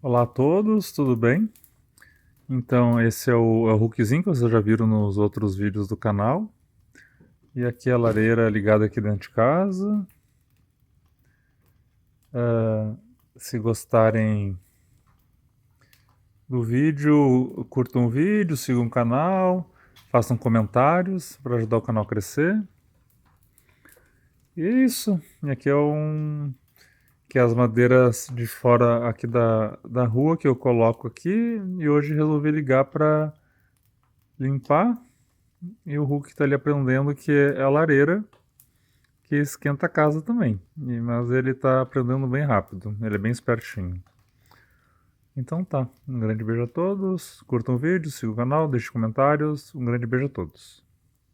Olá a todos, tudo bem? Então, esse é o hookzinho que vocês já viram nos outros vídeos do canal. E aqui é a lareira ligada aqui dentro de casa. Se gostarem do vídeo, curtam o vídeo, sigam o canal, façam comentários para ajudar o canal a crescer. E é isso. E aqui que é as madeiras de fora aqui da rua que eu coloco aqui. E hoje resolvi ligar para limpar. E o Hulk está ali aprendendo que é a lareira que esquenta a casa também. Mas ele está aprendendo bem rápido, ele é bem espertinho. Então tá, um grande beijo a todos, curtam o vídeo, sigam o canal, deixem comentários, um grande beijo a todos.